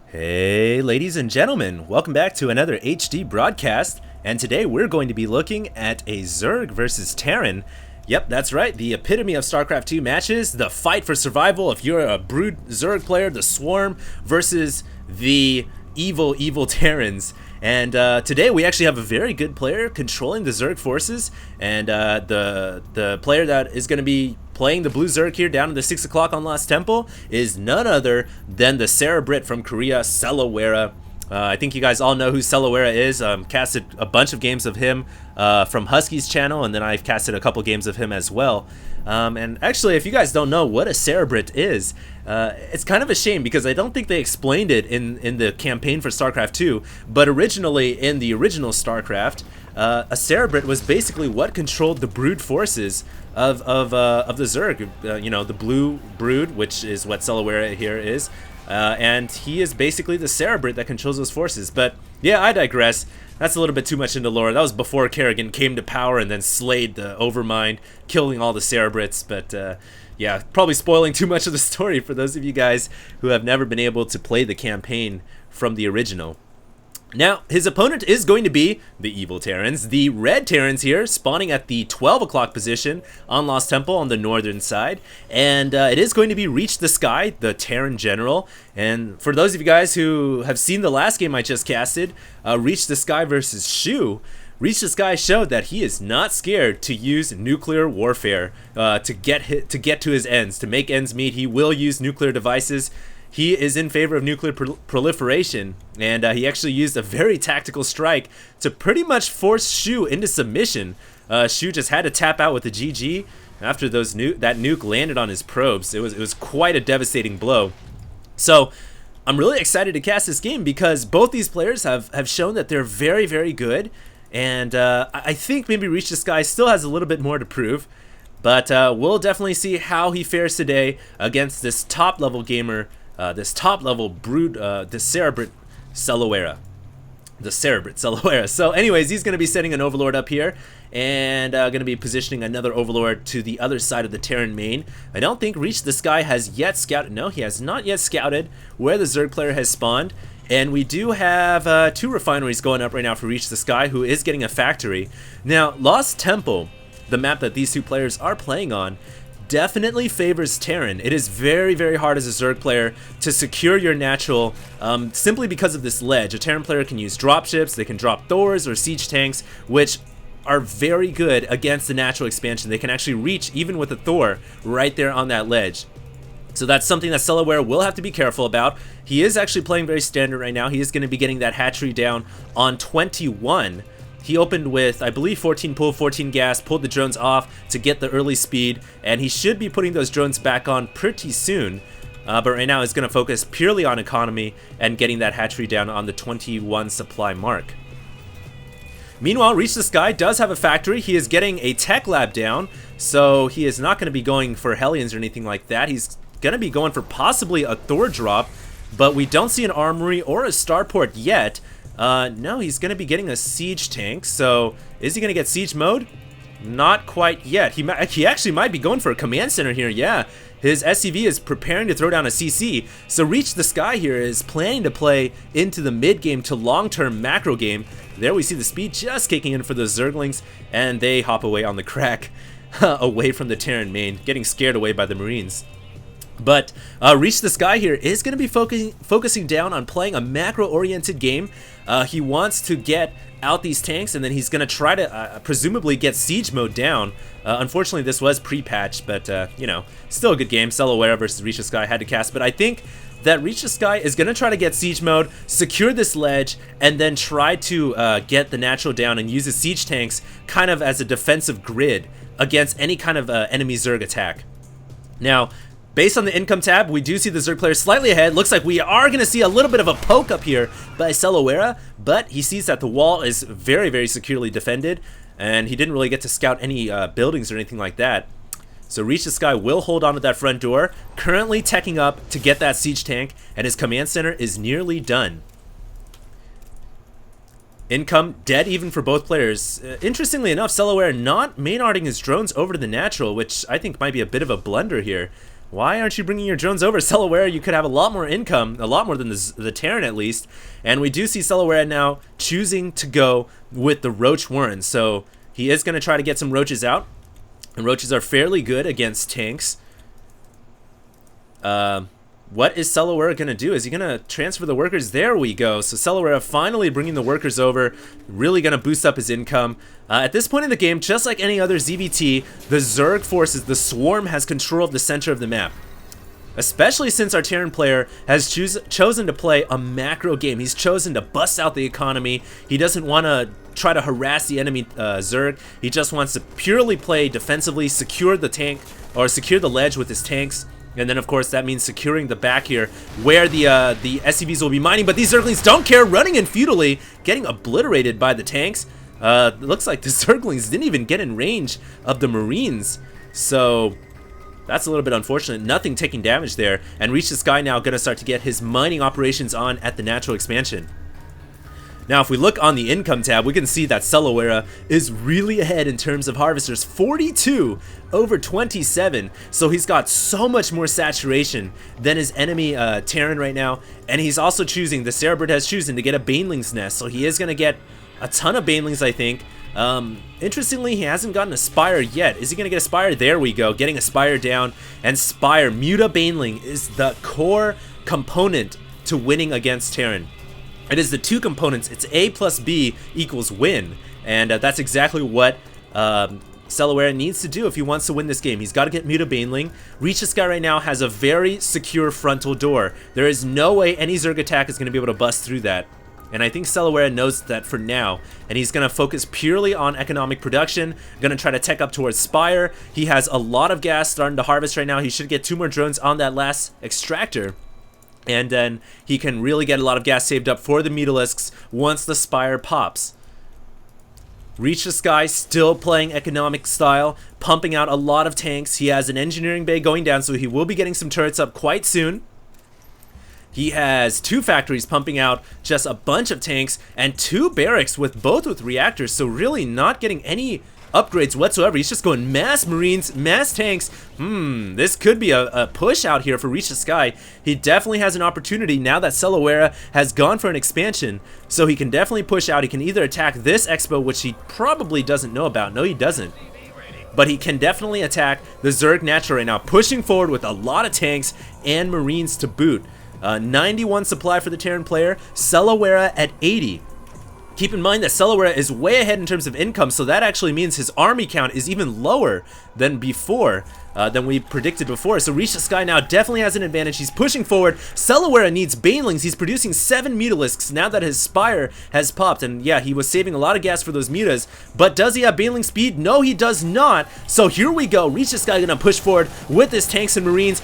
Hey, ladies and gentlemen, welcome back to another HD broadcast, and today we're going to be looking at a Zerg versus Terran. Yep, that's right, the epitome of Starcraft 2 matches, the fight for survival if you're a Brood Zerg player, the Swarm versus the evil Terrans. And today we actually have a very good player controlling the Zerg forces, and the player that is going to be playing the blue Zerg here down in the 6 o'clock on Lost Temple is none other than the Sarah Brit from Korea, CellaWerra. I think you guys all know who CellaWerra is. Casted a bunch of games of him from Husky's channel, and then I've casted a couple games of him as well. And actually, if you guys don't know what a Sarah Brit is, it's kind of a shame because I don't think they explained it in the campaign for StarCraft 2. But originally, in the original StarCraft, a Sarah Brit was basically what controlled the Brood forces of the Zerg. The blue Brood, which is what CellaWerra here is. And he is basically the Sarah Brit that controls those forces. But yeah, I digress. That's a little bit too much into lore. That was before Kerrigan came to power and then slayed the Overmind, killing all the Sarah Brits. But yeah, probably spoiling too much of the story for those of you guys who have never been able to play the campaign from the original. Now, his opponent is going to be the evil Terrans, the red Terrans here, spawning at the 12 o'clock position on Lost Temple on the northern side. And it is going to be ReachtheSky, the Terran general. And for those of you guys who have seen the last game I just casted, ReachtheSky versus Shu, ReachtheSky showed that he is not scared to use nuclear warfare to get to his ends, to make ends meet. He will use nuclear devices. He is in favor of nuclear proliferation, and he actually used a very tactical strike to pretty much force Shu into submission. Shu just had to tap out with the GG after that nuke landed on his probes. It was quite a devastating blow. So I'm really excited to cast this game because both these players have shown that they're very, very good, and I think maybe ReachtheSky still has a little bit more to prove. But we'll definitely see how he fares today against this top-level gamer, this top-level Brood, the Sarah Brit CellaWerra. The Sarah Brit CellaWerra. So anyways, he's going to be setting an Overlord up here, and going to be positioning another Overlord to the other side of the Terran main. I don't think ReachtheSky has yet scouted. No, he has not yet scouted where the Zerg player has spawned. And we do have 2 refineries going up right now for ReachtheSky, who is getting a factory. Now, Lost Temple, the map that these two players are playing on, definitely favors Terran. It is very, very hard as a Zerg player to secure your natural simply because of this ledge. A Terran player can use dropships, they can drop Thors or siege tanks, which are very good against the natural expansion. They can actually reach, even with a Thor, right there on that ledge. So that's something that CellaWerra will have to be careful about. He is actually playing very standard right now. He is going to be getting that hatchery down on 21. He opened with, I believe, 14 pull, 14 gas, pulled the drones off to get the early speed, and he should be putting those drones back on pretty soon. But right now he's going to focus purely on economy and getting that hatchery down on the 21 supply mark. Meanwhile, ReachtheSky does have a factory. He is getting a tech lab down, so he is not going to be going for Hellions or anything like that. He's going to be going for possibly a Thor drop, but we don't see an armory or a starport yet. No, he's going to be getting a siege tank. So is he going to get siege mode? Not quite yet. He actually might be going for a command center here. Yeah, his SCV is preparing to throw down a CC. So ReachtheSky here is planning to play into the mid game to long-term macro game. There we see the speed just kicking in for the Zerglings, and they hop away on the crack away from the Terran main, getting scared away by the Marines. But ReachtheSky here is going to be focusing down on playing a macro-oriented game. He wants to get out these tanks, and then he's going to try to presumably get siege mode down. Unfortunately, this was pre-patched, but still a good game. CellaWerra versus ReachtheSky had to cast, but I think that ReachtheSky is going to try to get siege mode, secure this ledge, and then try to get the natural down and use his siege tanks kind of as a defensive grid against any kind of enemy Zerg attack. Now, based on the income tab, we do see the Zerg player slightly ahead. Looks like we are going to see a little bit of a poke up here by CellaWerra, but he sees that the wall is very, very securely defended, and he didn't really get to scout any buildings or anything like that. So ReachtheSky will hold on to that front door, currently teching up to get that siege tank, and his command center is nearly done. Income dead even for both players. Interestingly enough, CellaWerra not main-arding his drones over to the natural, which I think might be a bit of a blunder here. Why aren't you bringing your drones over? CellaWerra, you could have a lot more income, a lot more than the Terran at least. And we do see CellaWerra now choosing to go with the Roach Warren. So he is going to try to get some Roaches out. And Roaches are fairly good against tanks. What is CellaWerra going to do? Is he going to transfer the workers? There we go. So CellaWerra finally bringing the workers over, really going to boost up his income. At this point in the game, just like any other ZVT, the Zerg forces, the Swarm, has control of the center of the map. Especially since our Terran player has chosen to play a macro game. He's chosen to bust out the economy. He doesn't want to try to harass the enemy Zerg. He just wants to purely play defensively, secure the tank, or secure the ledge with his tanks. And then, of course, that means securing the back here, where the SCVs will be mining. But these Zerglings don't care, running in futilely, getting obliterated by the tanks. It looks like the Zerglings didn't even get in range of the Marines. So that's a little bit unfortunate. Nothing taking damage there. And ReachtheSky now going to start to get his mining operations on at the natural expansion. Now, if we look on the income tab, we can see that CellaWerra is really ahead in terms of harvesters, 42 over 27. So he's got so much more saturation than his enemy Terran right now. And he's also choosing, the Cerebird has chosen to get a Baneling's Nest. So he is going to get a ton of Banelings, I think. Interestingly, he hasn't gotten a Spire yet. Is he going to get a Spire? There we go, getting a Spire down. And Spire, Muta Baneling, is the core component to winning against Terran. It is the two components. It's A plus B equals win. And that's exactly what CellaWerra needs to do if he wants to win this game. He's got to get Muta Baneling. ReachtheSky right now has a very secure frontal door. There is no way any Zerg attack is going to be able to bust through that. And I think CellaWerra knows that for now. And he's going to focus purely on economic production. Going to try to tech up towards Spire. He has a lot of gas starting to harvest right now. He should get 2 more drones on that last extractor. And then he can really get a lot of gas saved up for the Mutalisks once the Spire pops. ReachtheSky still playing economic style, pumping out a lot of tanks. He has an engineering bay going down, so he will be getting some turrets up quite soon. He has 2 factories pumping out just a bunch of tanks and 2 barracks with both with reactors, so really not getting any upgrades whatsoever. He's just going mass Marines, mass tanks. This could be a push out here for ReachtheSky. He definitely has an opportunity now that CellaWerra has gone for an expansion, so he can definitely push out. He can either attack this expo, which he probably doesn't know about. No, he doesn't. But he can definitely attack the Zerg Natural right now, pushing forward with a lot of tanks and Marines to boot. 91 supply for the Terran player, CellaWerra at 80. Keep in mind that CellaWerra is way ahead in terms of income, so that actually means his army count is even lower than before, than we predicted before. So ReachtheSky now definitely has an advantage. He's pushing forward. CellaWerra needs Banelings. He's producing 7 Mutalisks now that his Spire has popped. And yeah, he was saving a lot of gas for those Mutas. But does he have Baneling speed? No, he does not. So here we go. ReachtheSky gonna push forward with his tanks and Marines.